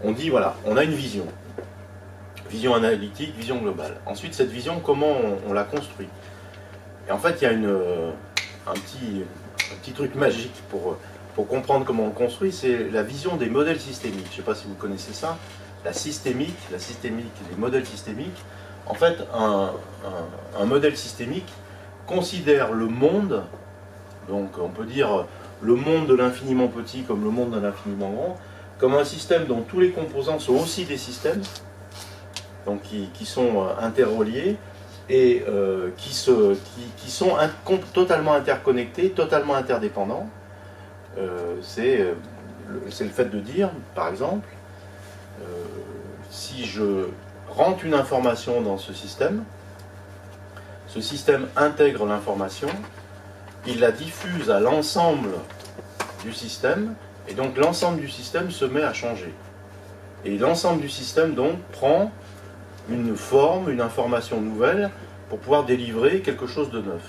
on dit voilà, on a une vision. Vision analytique, vision globale. Ensuite, cette vision, comment on la construit? Et en fait, il y a un petit truc magique pour comprendre comment on le construit, c'est la vision des modèles systémiques. Je ne sais pas si vous connaissez ça. La systémique, les modèles systémiques. En fait, un modèle systémique considère le monde, donc on peut dire le monde de l'infiniment petit comme le monde de l'infiniment grand, comme un système dont tous les composants sont aussi des systèmes, donc qui sont interreliés et qui sont totalement interconnectés, totalement interdépendants. C'est le fait de dire, par exemple, si je rentre une information dans ce système intègre l'information, il la diffuse à l'ensemble du système, et donc l'ensemble du système se met à changer. Et l'ensemble du système donc prend une forme, une information nouvelle pour pouvoir délivrer quelque chose de neuf.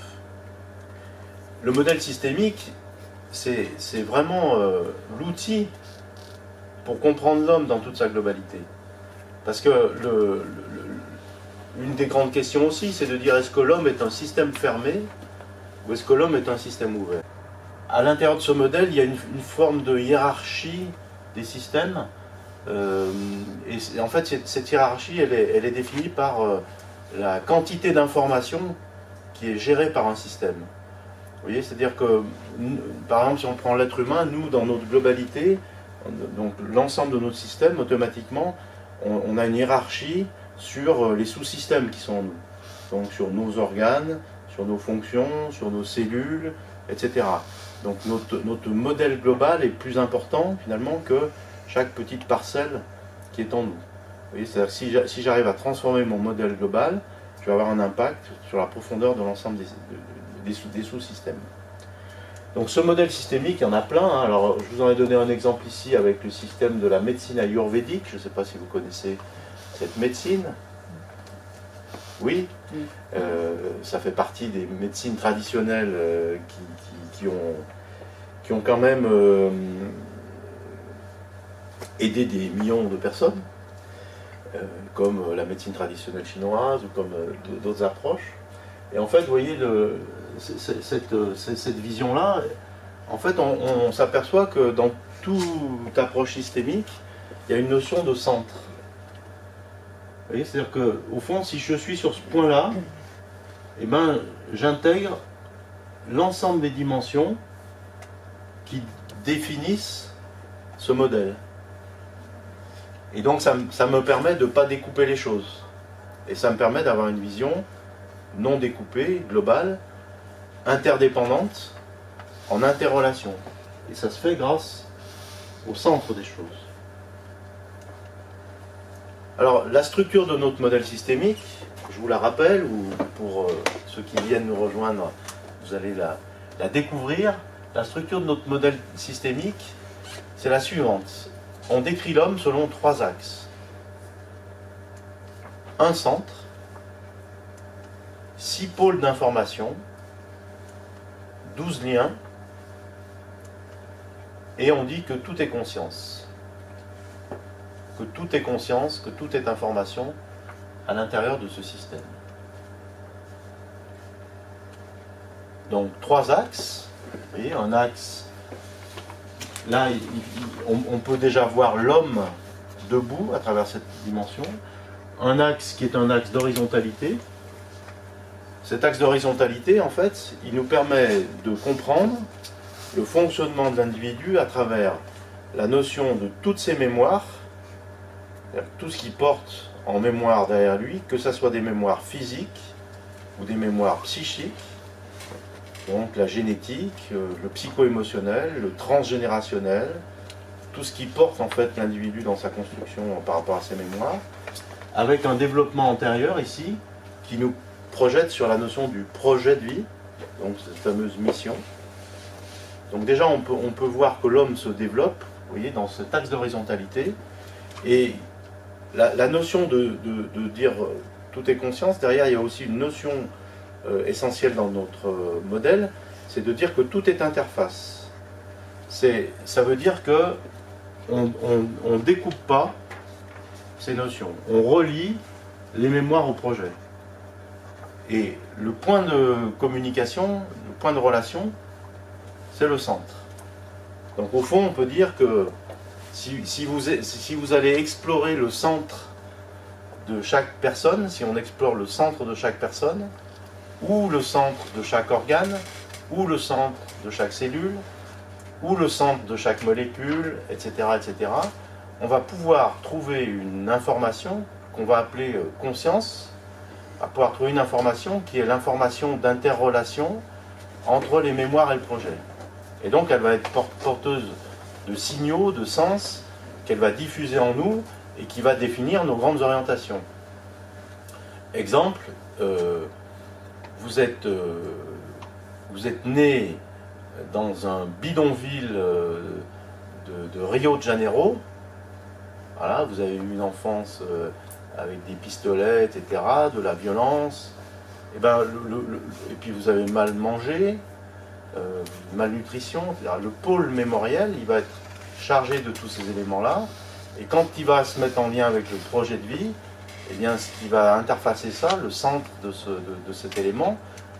Le modèle systémique, c'est vraiment l'outil pour comprendre l'homme dans toute sa globalité. Parce que une des grandes questions aussi, c'est de dire est-ce que l'homme est un système fermé ou est-ce que l'homme est un système ouvert? À l'intérieur de ce modèle, il y a une forme de hiérarchie des systèmes. Et en fait, cette hiérarchie, elle est définie par la quantité d'informations qui est gérée par un système. Vous voyez, c'est-à-dire que, par exemple, si on prend l'être humain, nous, dans notre globalité, donc l'ensemble de notre système, automatiquement, on a une hiérarchie sur les sous-systèmes qui sont en nous. Donc sur nos organes, sur nos fonctions, sur nos cellules, etc. Donc notre modèle global est plus important, finalement, que chaque petite parcelle qui est en nous. Vous voyez, c'est-à-dire que si j'arrive à transformer mon modèle global, je vais avoir un impact sur la profondeur de l'ensemble des sous-systèmes. Donc ce modèle systémique, il y en a plein. Hein. Alors, je vous en ai donné un exemple ici avec le système de la médecine ayurvédique. Je ne sais pas si vous connaissez cette médecine. Oui, ça fait partie des médecines traditionnelles qui ont quand même aidé des millions de personnes, comme la médecine traditionnelle chinoise ou comme d'autres approches. Et en fait, vous voyez, cette vision-là, en fait, on s'aperçoit que dans toute approche systémique, il y a une notion de centre. Vous voyez, c'est-à-dire qu'au fond, si je suis sur ce point-là, eh ben, j'intègre l'ensemble des dimensions qui définissent ce modèle. Et donc, ça me permet de ne pas découper les choses. Et ça me permet d'avoir une vision non découpée, globale, interdépendante, en interrelation. Et ça se fait grâce au centre des choses. Alors, la structure de notre modèle systémique, je vous la rappelle, ou pour ceux qui viennent nous rejoindre, vous allez la découvrir. La structure de notre modèle systémique, c'est la suivante. On décrit l'homme selon 3 axes. Un centre, 6 pôles d'information, 12 liens, et on dit que tout est conscience. Que tout est conscience, que tout est information à l'intérieur de ce système. Donc 3 axes, vous voyez, un axe, là on peut déjà voir l'homme debout à travers cette dimension, un axe qui est un axe d'horizontalité. Cet axe d'horizontalité, en fait, il nous permet de comprendre le fonctionnement de l'individu à travers la notion de toutes ses mémoires, tout ce qui porte en mémoire derrière lui, que ce soit des mémoires physiques ou des mémoires psychiques, donc la génétique, le psycho-émotionnel, le transgénérationnel, tout ce qui porte en fait l'individu dans sa construction par rapport à ses mémoires, avec un développement antérieur ici, qui nous projette sur la notion du projet de vie, donc cette fameuse mission. Donc déjà on peut voir que l'homme se développe, vous voyez, dans cet axe d'horizontalité, et la notion de dire tout est conscience, derrière il y a aussi une notion essentielle dans notre modèle, c'est de dire que tout est interface. Ça veut dire que on ne découpe pas ces notions. On relie les mémoires au projet. Et le point de communication, le point de relation, c'est le centre. Donc au fond, on peut dire que si vous allez explorer le centre de chaque personne, si on explore le centre de chaque personne, ou le centre de chaque organe, ou le centre de chaque cellule, ou le centre de chaque molécule, etc., etc., on va pouvoir trouver une information qu'on va appeler conscience, on va pouvoir trouver une information qui est l'information d'interrelation entre les mémoires et le projet. Et donc elle va être porteuse de signaux, de sens, qu'elle va diffuser en nous et qui va définir nos grandes orientations. Exemple, vous êtes né dans un bidonville de Rio de Janeiro. Voilà, vous avez eu une enfance avec des pistolets, etc., de la violence, et, et puis vous avez mal mangé, malnutrition, c'est-à-dire le pôle mémoriel, il va être chargé de tous ces éléments-là, et quand il va se mettre en lien avec le projet de vie, eh bien, ce qui va interfacer ça, le centre de cet élément,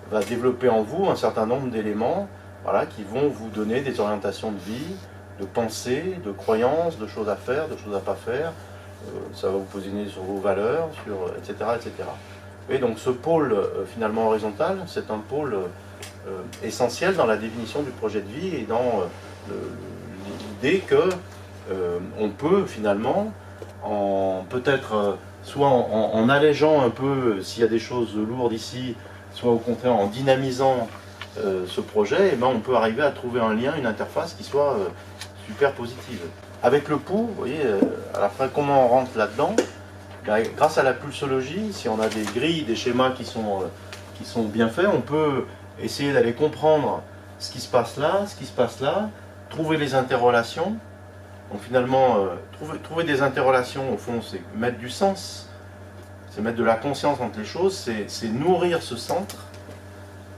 va développer en vous un certain nombre d'éléments, voilà, qui vont vous donner des orientations de vie, de pensée, de croyances, de choses à faire, de choses à pas faire. Ça va vous positionner sur vos valeurs, etc., etc. Et donc ce pôle finalement horizontal, c'est un pôle essentiel dans la définition du projet de vie et dans l'idée que on peut finalement, peut-être soit en allégeant un peu s'il y a des choses lourdes ici, soit au contraire en dynamisant ce projet, et ben on peut arriver à trouver un lien, une interface qui soit super positive. Avec le pouls, vous voyez, à la fin, comment on rentre là-dedans? Grâce à la pulsologie, si on a des grilles, des schémas qui sont bien faits, on peut essayer d'aller comprendre ce qui se passe là, trouver les interrelations. Donc finalement, trouver des interrelations, au fond, c'est mettre du sens, c'est mettre de la conscience entre les choses, c'est nourrir ce centre,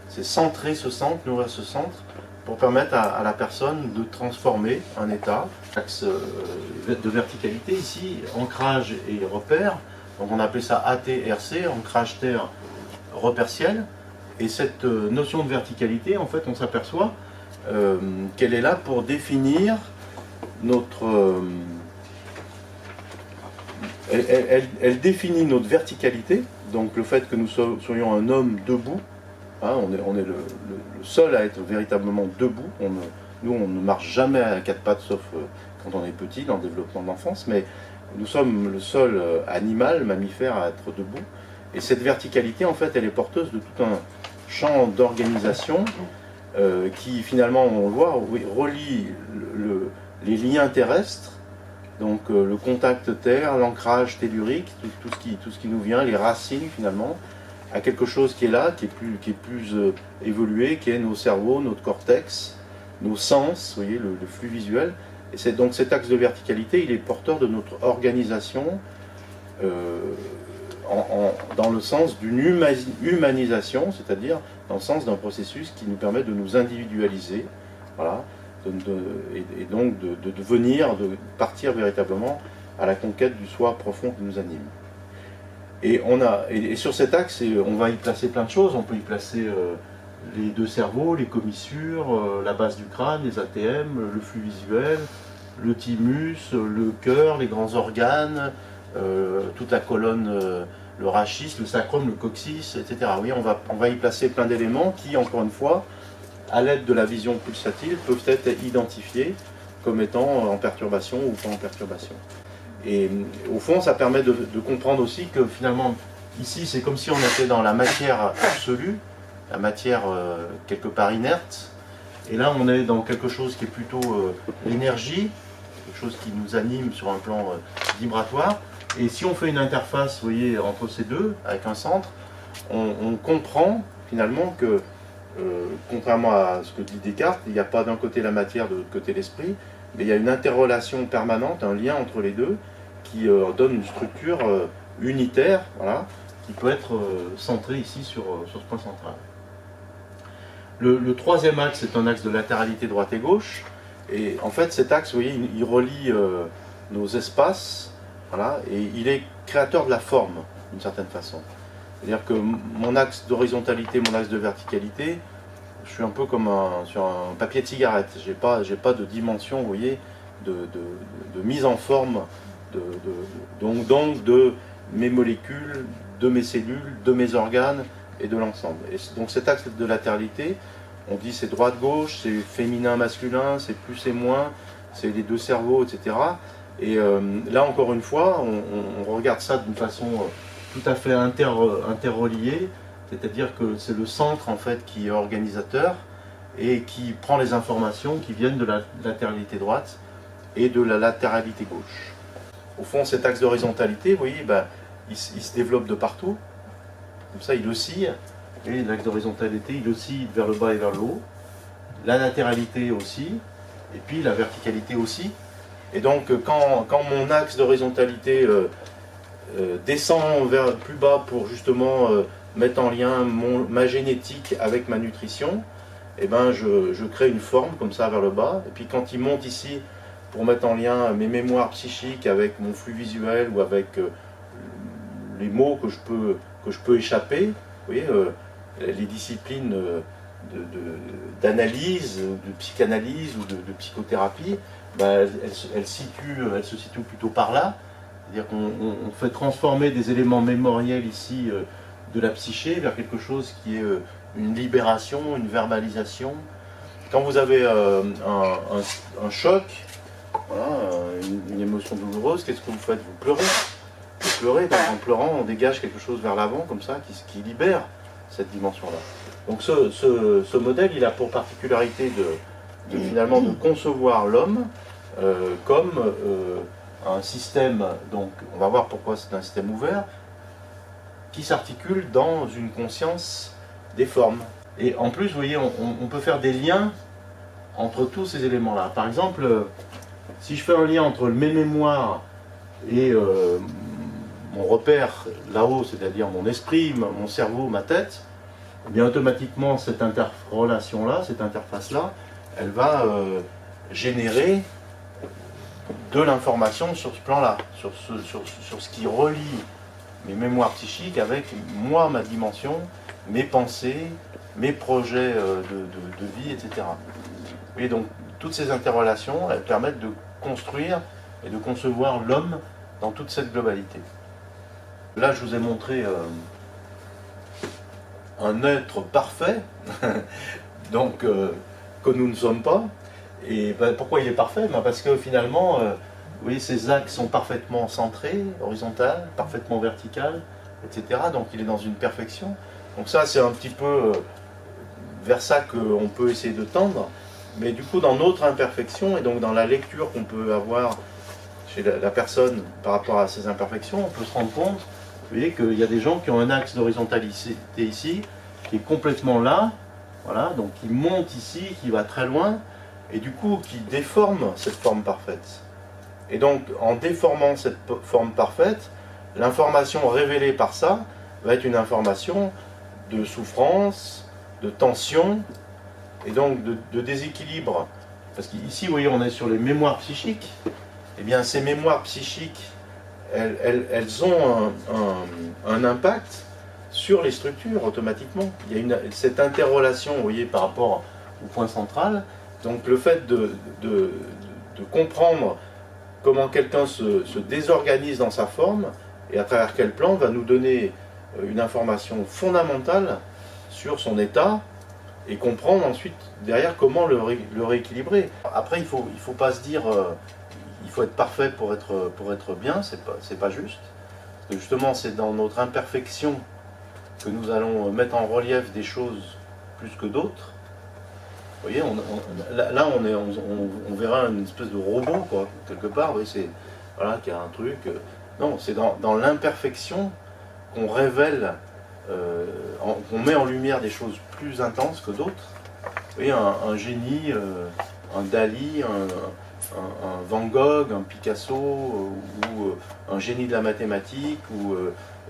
c'est centrer ce centre, nourrir ce centre, pour permettre à la personne de transformer un état. Axe de verticalité ici, ancrage et repère, donc on appelle ça ATRC, ancrage terre, repère ciel, et cette notion de verticalité, en fait, on s'aperçoit qu'elle est là pour définir notre... elle définit notre verticalité, donc le fait que nous soyons un homme debout. Hein, on est le seul à être véritablement debout. Nous, on ne marche jamais à quatre pattes, sauf quand on est petit, dans le développement de l'enfance, mais nous sommes le seul animal, mammifère, à être debout. Et cette verticalité, en fait, elle est porteuse de tout un champ d'organisation qui, finalement, on le voit, relie les liens terrestres, donc le contact terre, l'ancrage tellurique, tout ce qui nous vient, les racines, finalement, à quelque chose qui est là, qui est plus évolué, qui est nos cerveaux, notre cortex, nos sens, vous voyez, le flux visuel. Et c'est donc cet axe de verticalité, il est porteur de notre organisation dans le sens d'une humanisation, c'est-à-dire dans le sens d'un processus qui nous permet de nous individualiser, voilà, et donc de partir véritablement à la conquête du soi profond qui nous anime. Et sur cet axe, on va y placer plein de choses. On peut y placer les deux cerveaux, les commissures, la base du crâne, les ATM, le flux visuel, le thymus, le cœur, les grands organes, toute la colonne, le rachis, le sacrum, le coccyx, etc. Oui, on va y placer plein d'éléments qui, encore une fois, à l'aide de la vision pulsatile, peuvent être identifiés comme étant en perturbation ou pas en perturbation. Et au fond, ça permet de comprendre aussi que finalement, ici, c'est comme si on était dans la matière absolue, la matière quelque part inerte, et là, on est dans quelque chose qui est plutôt l'énergie, quelque chose qui nous anime sur un plan vibratoire. Et si on fait une interface, vous voyez, entre ces deux, avec un centre, on comprend finalement que, contrairement à ce que dit Descartes, il n'y a pas d'un côté la matière, de l'autre côté l'esprit, mais il y a une interrelation permanente, un lien entre les deux, qui donne une structure unitaire, voilà, qui peut être centrée ici sur ce point central. Le troisième axe est un axe de latéralité droite et gauche, Et en fait, cet axe, vous voyez, il relie nos espaces, voilà, et il est créateur de la forme, d'une certaine façon. C'est-à-dire que mon axe d'horizontalité, mon axe de verticalité, je suis un peu comme sur un papier de cigarette. J'ai pas de dimension, vous voyez, de mise en forme, donc de mes molécules, de mes cellules, de mes organes et de l'ensemble. Et donc cet axe de latéralité, on dit c'est droite-gauche, c'est féminin-masculin, c'est plus et moins, c'est les deux cerveaux, etc. Et là encore une fois, on regarde ça d'une façon tout à fait interreliée, c'est-à-dire que c'est le centre en fait qui est organisateur et qui prend les informations qui viennent de la latéralité droite et de la latéralité gauche. Au fond, cet axe d'horizontalité, vous voyez, ben, il se développe de partout, comme ça il oscille, et l'axe d'horizontalité il oscille vers le bas et vers le haut, la latéralité aussi, et puis la verticalité aussi. Et donc quand mon axe d'horizontalité descend vers plus bas pour justement mettre en lien ma génétique avec ma nutrition, et ben je crée une forme comme ça vers le bas. Et puis quand il monte ici pour mettre en lien mes mémoires psychiques avec mon flux visuel ou avec les mots que je peux échapper, vous voyez, les disciplines d'analyse, de psychanalyse ou de psychothérapie, ben, elles se situent plutôt par là. C'est-à-dire qu'on fait transformer des éléments mémoriels ici de la psyché vers quelque chose qui est une libération, une verbalisation. Quand vous avez un choc, voilà, une émotion douloureuse, qu'est-ce que vous faites? Vous pleurez. Vous pleurez, donc en pleurant, on dégage quelque chose vers l'avant, comme ça, qui libère cette dimension-là. Donc ce modèle, il a pour particularité finalement de concevoir l'homme comme un système, donc on va voir pourquoi c'est un système ouvert, qui s'articule dans une conscience des formes. Et en plus, vous voyez, on peut faire des liens entre tous ces éléments-là. Par exemple, si je fais un lien entre mes mémoires et mon repère là-haut, c'est-à-dire mon esprit, mon cerveau, ma tête, eh bien automatiquement cette interrelation-là, cette interface-là, elle va générer de l'information sur ce plan-là, sur ce qui relie mes mémoires psychiques avec moi, ma dimension, mes pensées, mes projets de vie, etc. Et donc toutes ces interrelations, elles permettent de construire et de concevoir l'homme dans toute cette globalité. Là, je vous ai montré un être parfait, donc que nous ne sommes pas. Et ben, pourquoi il est parfait? Ben, parce que finalement, vous voyez, ces axes sont parfaitement centrés, horizontal, parfaitement vertical, etc. Donc il est dans une perfection. Donc ça, c'est un petit peu vers ça qu'on peut essayer de tendre. Mais du coup, dans notre imperfection, et donc dans la lecture qu'on peut avoir chez la personne par rapport à ces imperfections, on peut se rendre compte, vous voyez, qu'il y a des gens qui ont un axe d'horizontalité ici, qui est complètement là, voilà, donc qui monte ici, qui va très loin, et du coup qui déforme cette forme parfaite. Et donc en déformant cette forme parfaite, l'information révélée par ça va être une information de souffrance, de tension, et donc de déséquilibre. Parce qu'ici, vous voyez, on est sur les mémoires psychiques. Eh bien, ces mémoires psychiques, elles ont un impact sur les structures automatiquement. Il y a cette interrelation, vous voyez, par rapport au point central. Donc le fait de comprendre comment quelqu'un se désorganise dans sa forme et à travers quel plan va nous donner une information fondamentale sur son état et comprendre ensuite derrière comment le rééquilibrer. Après, il faut pas se dire il faut être parfait pour être bien, c'est pas juste. Parce que justement, c'est dans notre imperfection que nous allons mettre en relief des choses plus que d'autres. Vous voyez, là on verra une espèce de robot, quoi, quelque part, oui, c'est, voilà, qu'il y a un truc. Non, c'est dans l'imperfection qu'on révèle, qu'on met en lumière des choses plus intenses que d'autres. Vous voyez, un génie, un Dali, un Van Gogh, un Picasso, ou un génie de la mathématique, ou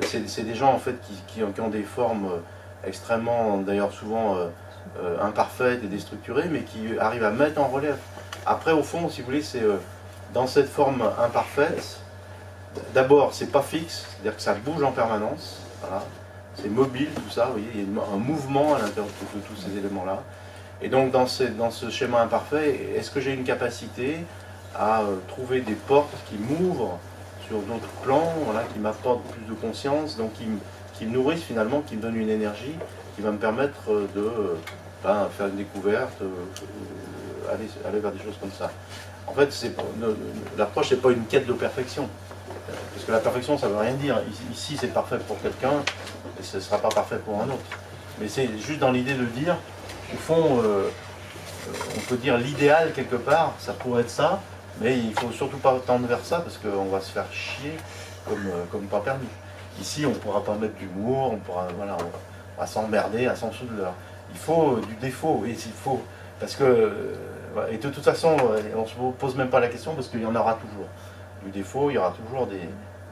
c'est des gens en fait qui ont des formes extrêmement, d'ailleurs souvent imparfaites et déstructurées, mais qui arrivent à mettre en relief Après, au fond, si vous voulez, c'est dans cette forme imparfaite. D'abord, c'est pas fixe, c'est-à-dire que ça bouge en permanence. Voilà. C'est mobile, tout ça. Vous voyez, il y a un mouvement à l'intérieur de tous ces éléments-là. Et donc, dans ce schéma imparfait, est-ce que j'ai une capacité à trouver des portes qui m'ouvrent sur d'autres plans, voilà, qui m'apportent plus de conscience, donc qui me nourrissent finalement, qui me donnent une énergie qui va me permettre de faire une découverte, aller vers des choses comme ça. En fait, l'approche, c'est pas une quête de perfection. Parce que la perfection, ça ne veut rien dire. Ici, c'est parfait pour quelqu'un, et ce ne sera pas parfait pour un autre. Mais c'est juste dans l'idée de dire, au fond, on peut dire l'idéal quelque part, ça pourrait être ça, mais il ne faut surtout pas tendre vers ça, parce qu'on va se faire chier comme pas permis. Ici, on ne pourra pas mettre d'humour, voilà, on va s'emmerder à 100 sous de l'heure. Il faut du défaut, et il faut, parce que, et de toute façon, on ne se pose même pas la question, parce qu'il y en aura toujours. Du défaut, il y aura toujours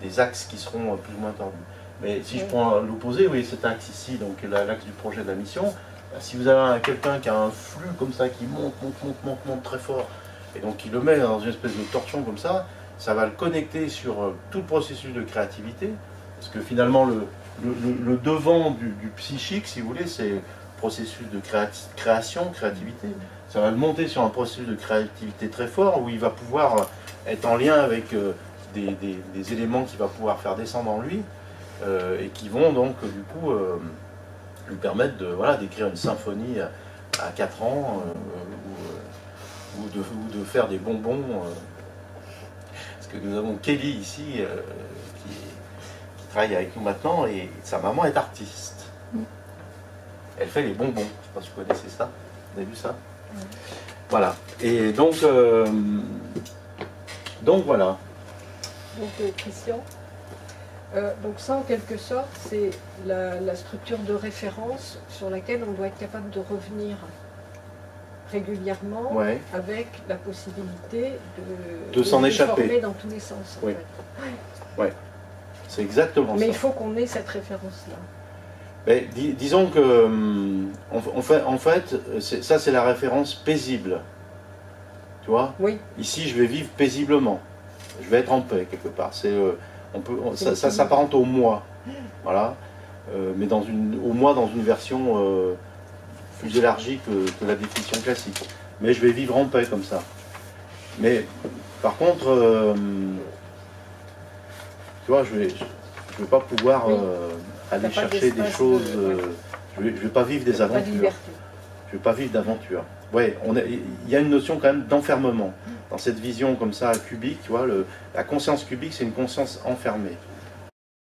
des axes qui seront plus ou moins tordus. Mais si je prends l'opposé, oui, cet axe ici, donc l'axe du projet de la mission, si vous avez quelqu'un qui a un flux comme ça, qui monte très fort, et donc qui le met dans une espèce de torsion comme ça va le connecter sur tout le processus de créativité, parce que finalement, le devant du psychique, si vous voulez, c'est le processus de création, créativité. Ça va le monter sur un processus de créativité très fort, où il va pouvoir être en lien avec des éléments qu'il va pouvoir faire descendre en lui, et qui vont donc du coup lui permettre d'écrire une symphonie à 4 ans, ou de faire des bonbons. Parce que nous avons Kelly ici, qui travaille avec nous maintenant, et sa maman est artiste. Elle fait les bonbons, je ne sais pas si vous connaissez ça, vous avez vu ça? Voilà, et donc voilà. Donc Christian, donc ça en quelque sorte c'est la structure de référence sur laquelle on doit être capable de revenir régulièrement, avec la possibilité de s'en échapper dans tous les sens. Oui, ouais. C'est exactement ça. Mais il faut qu'on ait cette référence-là. Mais disons que, en fait, ça c'est la référence paisible. Tu vois? Oui. Ici, je vais vivre paisiblement. Je vais être en paix quelque part. Ça s'apparente au moi. Voilà. Mais au moi dans une version plus élargie que la définition classique. Mais je vais vivre en paix comme ça. Mais par contre, tu vois, je vais pas pouvoir aller chercher des choses. Je vais pas vivre des aventures. Je vais pas vivre d'aventure. Ouais, il y a une notion quand même d'enfermement dans cette vision comme ça cubique. Tu vois, la conscience cubique, c'est une conscience enfermée.